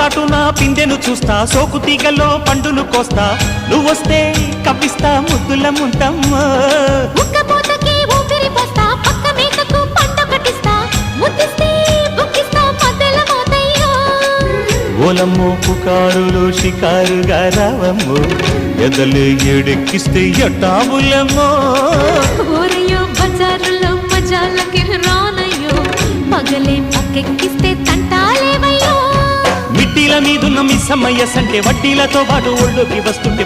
చాటున పిందెను చూస్తా, సోకు తీగలో పండును కోస్తా, నువ్వొస్తే కప్పిస్తా ముద్దుల ముంతమ్మో. ఉక్కపోతకి ఊపిరి పోస్తా, పక్క మేకకు పంట కట్టిస్తా, ముద్దిస్తే బుక్కిస్తా మధ్యల మోతయ్యో. ఓలమ్మో పుకారులు షికారుగా రావమ్మో, ఎదలు ఎడెక్కిస్తే ఎట్టాబులమ్మో. ఊరయ్యో బజారులో మజాలకి రానయ్యో, పగలే పక్కెక్కిస్తే తంటాలేవయ్యో. మిట్టిల మీదున్న మిస్సమ్మయ్య సంటే వడ్డీలతో పాటు ఒళ్ళోకి వస్తుంటే